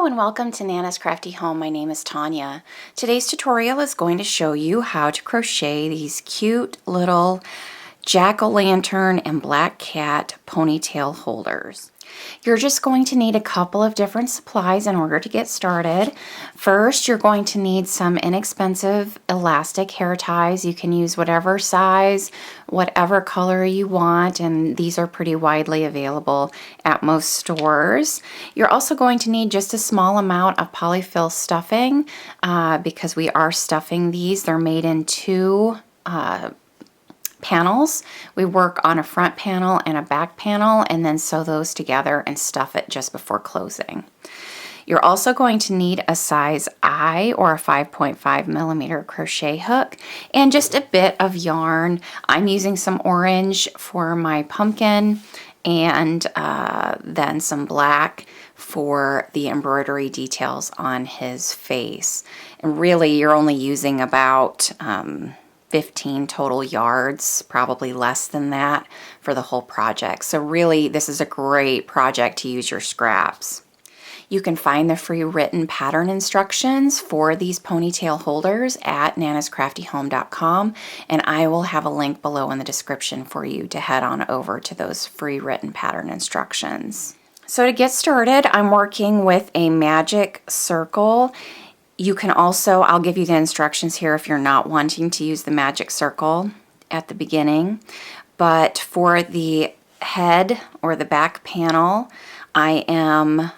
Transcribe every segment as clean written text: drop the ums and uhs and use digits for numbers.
and welcome to Nana's Crafty Home. My name is Tanya. Today's tutorial is going to show you how to crochet these cute little jack-o'-lantern and black cat ponytail holders. You're just going to need a couple of different supplies in order to get started. First, you're going to need some inexpensive elastic hair ties. You can use whatever size, whatever color you want, and these are pretty widely available at most stores. You're also going to need just a small amount of polyfil stuffing because we are stuffing these. They're made in two panels. We work on a front panel and a back panel and then sew those together and stuff it just before closing. You're also going to need a size I or a 5.5 millimeter crochet hook and just a bit of yarn. I'm using some orange for my pumpkin and then some black for the embroidery details on his face. And really you're only using about 15 total yards, probably less than that for the whole project. So really this is a great project to use your scraps. You can find the free written pattern instructions for these ponytail holders at nanascraftyhome.com, and I will have a link below in the description for you to head on over to those free written pattern instructions. So to get started, I'm working with a magic circle. You can also, I'll give you the instructions here if you're not wanting to use the magic circle at the beginning, but for the head or the back panel, I am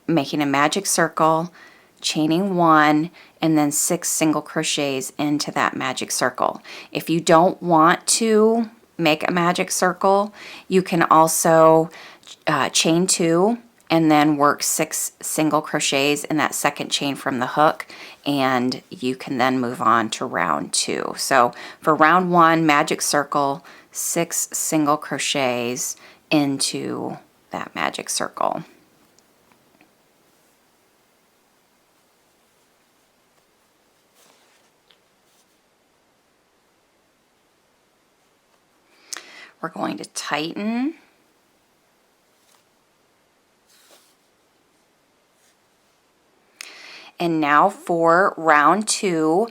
making a magic circle, chaining 1, and then 6 single crochets into that magic circle. If you don't want to make a magic circle, you can also chain 2 and then work 6 single crochets in that second chain from the hook, and you can then move on to round 2. So for round 1, magic circle, 6 single crochets into that magic circle. We're going to tighten. And now for round 2,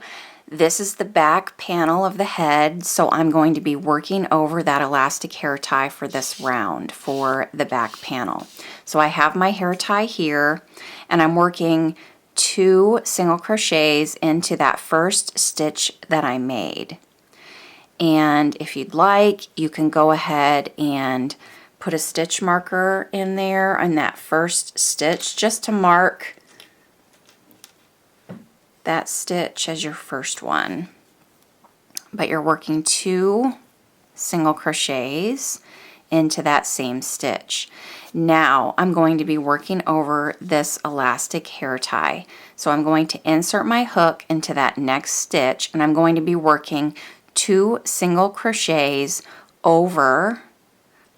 this is the back panel of the head, so I'm going to be working over that elastic hair tie for this round for the back panel. So I have my hair tie here, and I'm working 2 single crochets into that first stitch that I made. And if you'd like, you can go ahead and put a stitch marker in there on that first stitch just to mark that stitch as your first one. But you're working 2 single crochets into that same stitch. Now I'm going to be working over this elastic hair tie. So I'm going to insert my hook into that next stitch, and I'm going to be working 2 single crochets over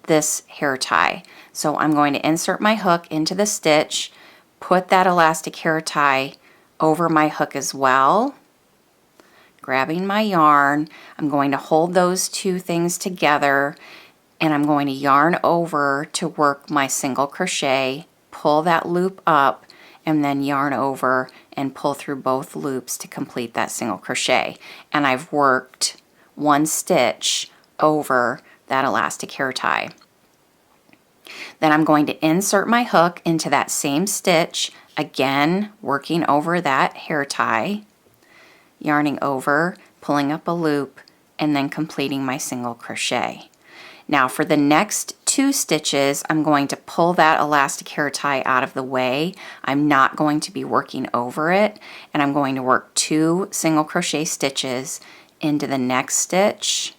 this hair tie. So I'm going to insert my hook into the stitch, put that elastic hair tie over my hook as well, grabbing my yarn. I'm going to hold those 2 things together, and I'm going to yarn over to work my single crochet, pull that loop up, and then yarn over and pull through both loops to complete that single crochet. And I've worked 1 stitch over that elastic hair tie. Then I'm going to insert my hook into that same stitch, again working over that hair tie, yarning over, pulling up a loop, and then completing my single crochet. Now for the next 2 stitches, I'm going to pull that elastic hair tie out of the way. I'm not going to be working over it, and I'm going to work 2 single crochet stitches into the next stitch,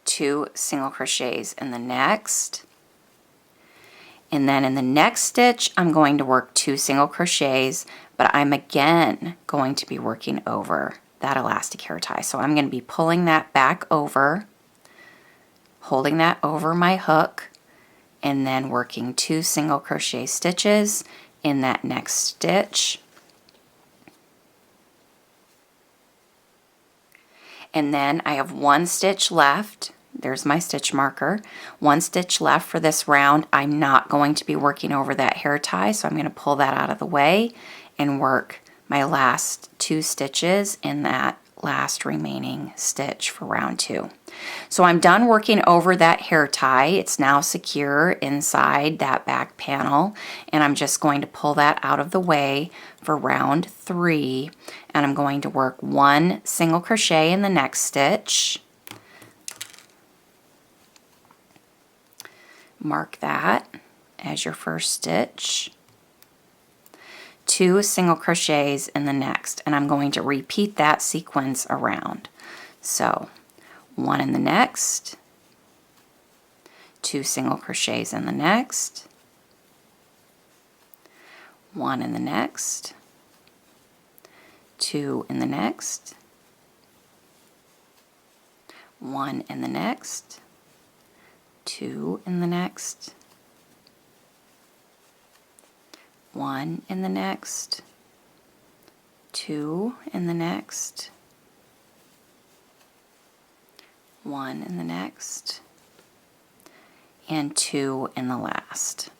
2 single crochets in the next, and then in the next stitch I'm going to work 2 single crochets, but I'm again going to be working over that elastic hair tie. So I'm going to be pulling that back over, holding that over my hook, and then working 2 single crochet stitches in that next stitch. And then I have 1 stitch left there's my stitch marker. 1 stitch left for this round. I'm not going to be working over that hair tie, so I'm going to pull that out of the way and work my last 2 stitches in that last remaining stitch for round 2. So I'm done working over that hair tie. It's now secure inside that back panel, and I'm just going to pull that out of the way for round 3, and I'm going to work 1 single crochet in the next stitch. Mark that as your first stitch. 2 single crochets in the next, and I'm going to repeat that sequence around. So 1 in the next, 2 single crochets in the next, 1 in the next, 2 in the next, 1 in the next, 2 in the next, 1 in the next, 2 in the next, 1 in the next, and 2 in the last.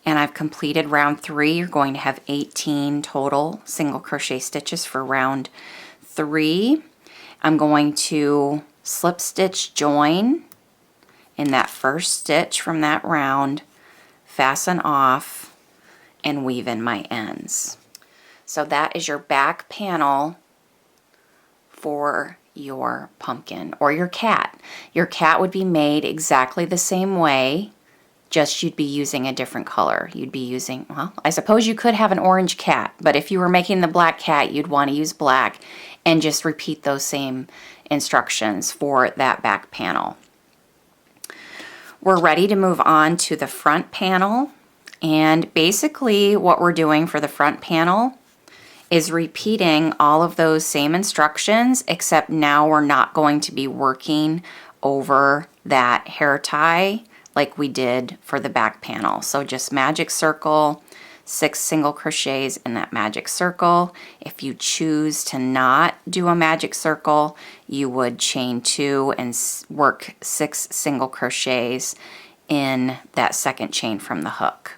And I've completed round 3. You're going to have 18 total single crochet stitches for round 3. I'm going to slip stitch join in that first stitch from that round, fasten off, and weave in my ends. So that is your back panel for your pumpkin or your cat. Your cat would be made exactly the same way, just you'd be using a different color. You'd be using, well, I suppose you could have an orange cat, but if you were making the black cat, you'd want to use black and just repeat those same instructions for that back panel. We're ready to move on to the front panel, and basically what we're doing for the front panel is repeating all of those same instructions, except now we're not going to be working over that hair tie like we did for the back panel. So just magic circle, 6 single crochets in that magic circle. If you choose to not do a magic circle, you would chain 2 and work 6 single crochets in that second chain from the hook,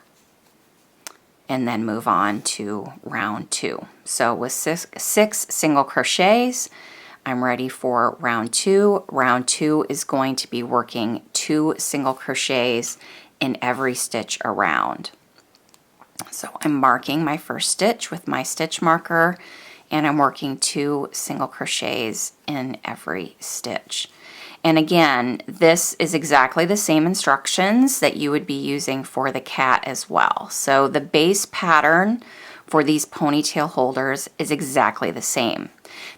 and then move on to round 2. So with 6 single crochets, I'm ready for round 2. Round 2 is going to be working 2 single crochets in every stitch around. So I'm marking my first stitch with my stitch marker, and I'm working 2 single crochets in every stitch. And again, this is exactly the same instructions that you would be using for the cat as well. So the base pattern for these ponytail holders is exactly the same.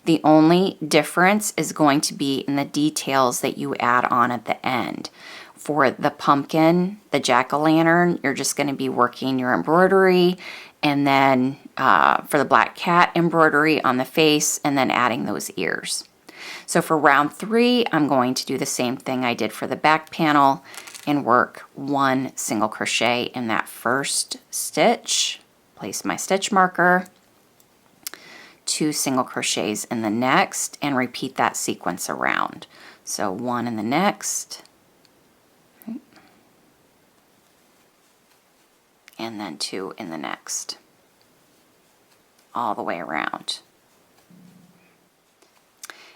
The only difference is going to be in the details that you add on at the end. For the pumpkin, the jack-o'-lantern, you're just going to be working your embroidery, and then for the black cat, embroidery on the face, and then adding those ears. So for round 3, I'm going to do the same thing I did for the back panel and work 1 single crochet in that first stitch. Place my stitch marker, 2 single crochets in the next, and repeat that sequence around. So 1 in the next, and then 2 in the next, all the way around.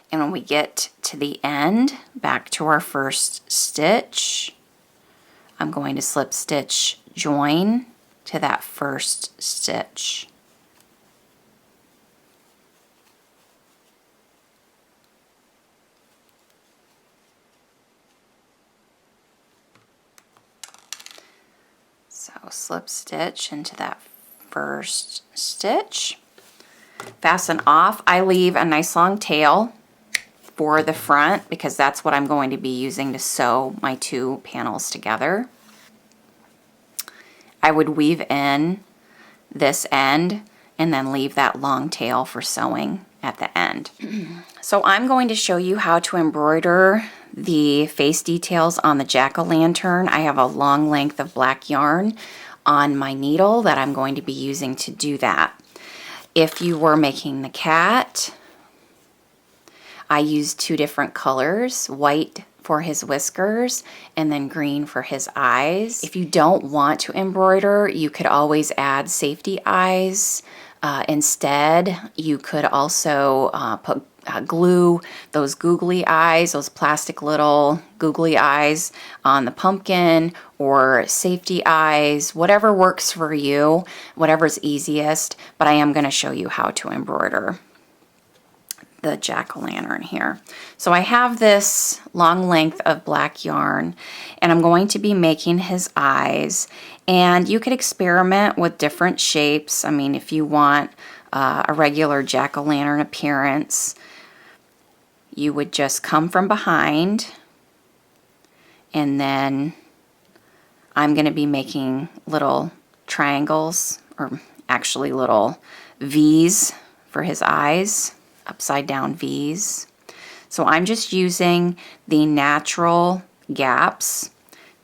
And when we get to the end, back to our first stitch, I'm going to slip stitch join to that first stitch. So slip stitch into that first stitch, fasten off. I leave a nice long tail for the front because that's what I'm going to be using to sew my 2 panels together. I would weave in this end and then leave that long tail for sewing at the end. So I'm going to show you how to embroider the face details on the jack-o'-lantern. I have a long length of black yarn on my needle that I'm going to be using to do that. If you were making the cat, I used 2 different colors, white for his whiskers and then green for his eyes. If you don't want to embroider, you could always add safety eyes. Instead, you could also put glue those googly eyes, those plastic little googly eyes on the pumpkin, or safety eyes, whatever works for you, whatever's easiest, but I am going to show you how to embroider the jack-o'-lantern here. So I have this long length of black yarn, and I'm going to be making his eyes, and you could experiment with different shapes. I mean, if you want a regular jack-o'-lantern appearance, you would just come from behind, and then I'm going to be making little triangles, or actually little V's for his eyes, upside down V's. So I'm just using the natural gaps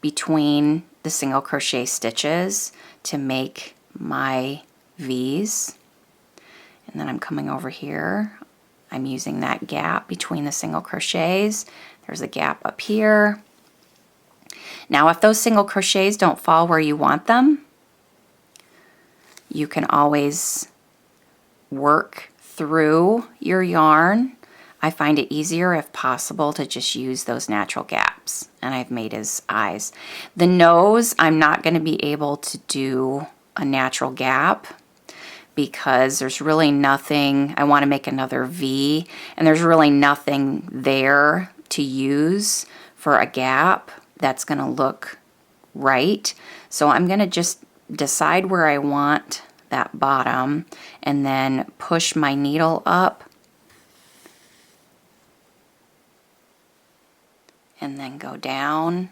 between the single crochet stitches to make my V's. And then I'm coming over here. I'm using that gap between the single crochets. There's a gap up here. Now, if those single crochets don't fall where you want them, you can always work through your yarn. I find it easier, if possible, to just use those natural gaps. And I've made his eyes. The nose, I'm not going to be able to do a natural gap because there's really nothing. I want to make another V, and there's really nothing there to use for a gap that's going to look right. So I'm going to just decide where I want that bottom and then push my needle up and then go down.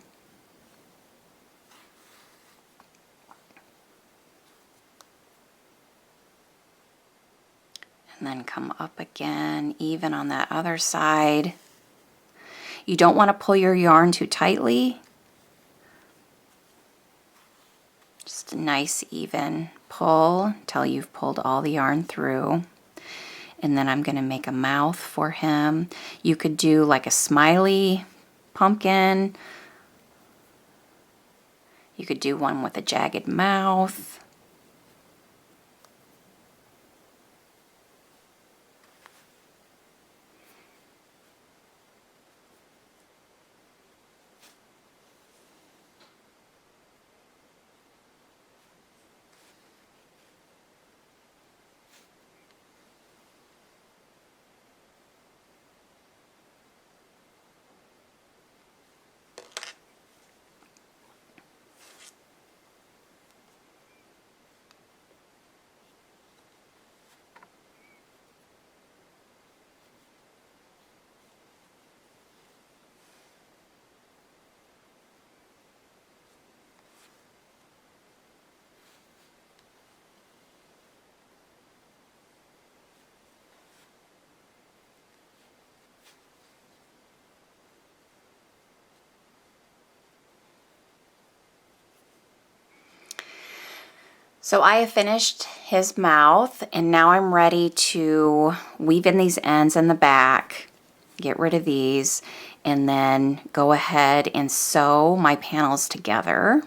And then come up again, even on that other side. You don't want to pull your yarn too tightly. Just a nice even pull until you've pulled all the yarn through. And then I'm going to make a mouth for him. You could do like a smiley pumpkin. You could do one with a jagged mouth. So I have finished his mouth, and now I'm ready to weave in these ends in the back, get rid of these, and then go ahead and sew my panels together.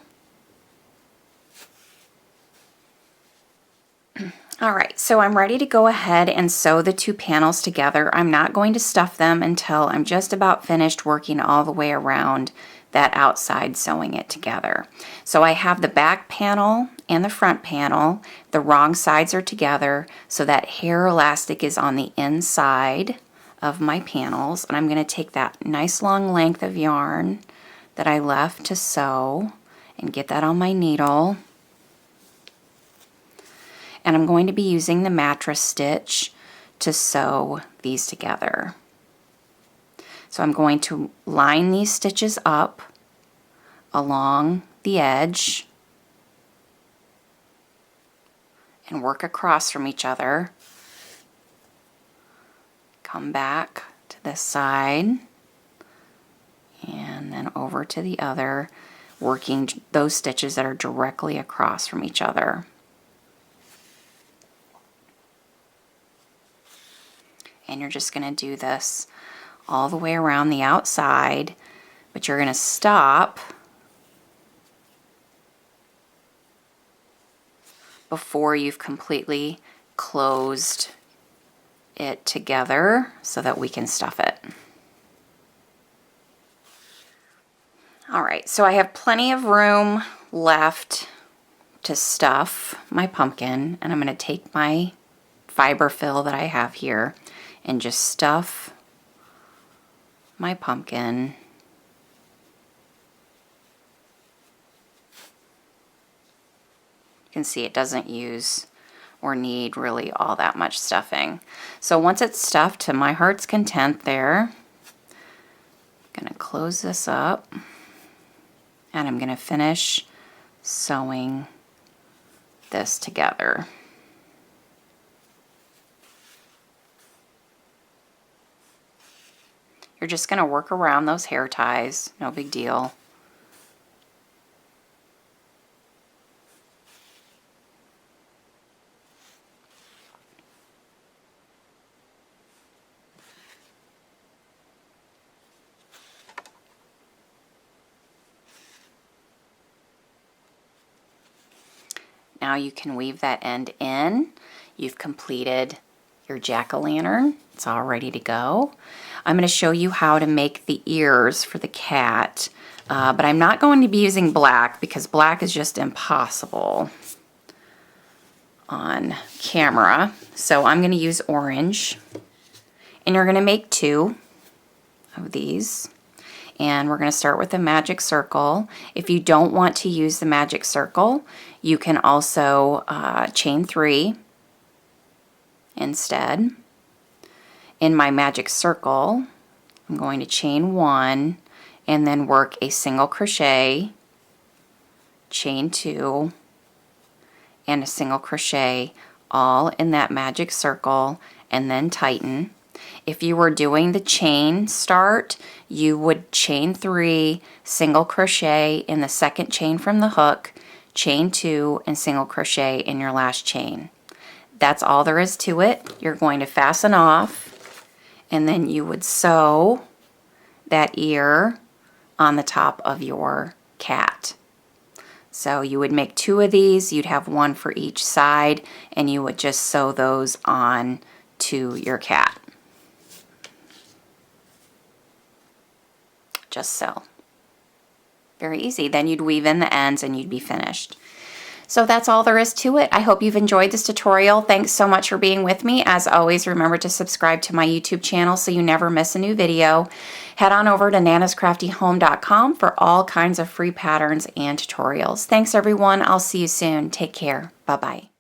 Alright, so I'm ready to go ahead and sew the 2 panels together. I'm not going to stuff them until I'm just about finished working all the way around that outside, sewing it together. So I have the back panel and the front panel. The wrong sides are together, so that hair elastic is on the inside of my panels. And I'm going to take that nice long length of yarn that I left to sew and get that on my needle. And I'm going to be using the mattress stitch to sew these together. So I'm going to line these stitches up along the edge and work across from each other. Come back to this side and then over to the other, working those stitches that are directly across from each other. And you're just going to do this all the way around the outside, but you're going to stop before you've completely closed it together so that we can stuff it. Alright, so I have plenty of room left to stuff my pumpkin, and I'm going to take my fiber fill that I have here and just stuff my pumpkin You can see it doesn't use or need really all that much stuffing. So once it's stuffed to my heart's content there, I'm going to close this up and I'm going to finish sewing this together. You're just going to work around those hair ties, no big deal. Now you can weave that end in. You've completed your jack-o'-lantern. It's all ready to go. I'm going to show you how to make the ears for the cat, but I'm not going to be using black because black is just impossible on camera. So I'm going to use orange, and you're going to make 2 of these. And we're going to start with the magic circle. If you don't want to use the magic circle, you can also chain 3 instead. In my magic circle, I'm going to chain 1 and then work a single crochet, chain 2, and a single crochet all in that magic circle, and then tighten. If you were doing the chain start, you would chain 3, single crochet in the second chain from the hook, chain 2, and single crochet in your last chain. That's all there is to it. You're going to fasten off, and then you would sew that ear on the top of your cat. So you would make 2 of these, you'd have 1 for each side, and you would just sew those on to your cat. Just so. Very easy. Then you'd weave in the ends and you'd be finished. So that's all there is to it. I hope you've enjoyed this tutorial. Thanks so much for being with me. As always, remember to subscribe to my YouTube channel so you never miss a new video. Head on over to nanascraftyhome.com for all kinds of free patterns and tutorials. Thanks everyone. I'll see you soon. Take care. Bye-bye.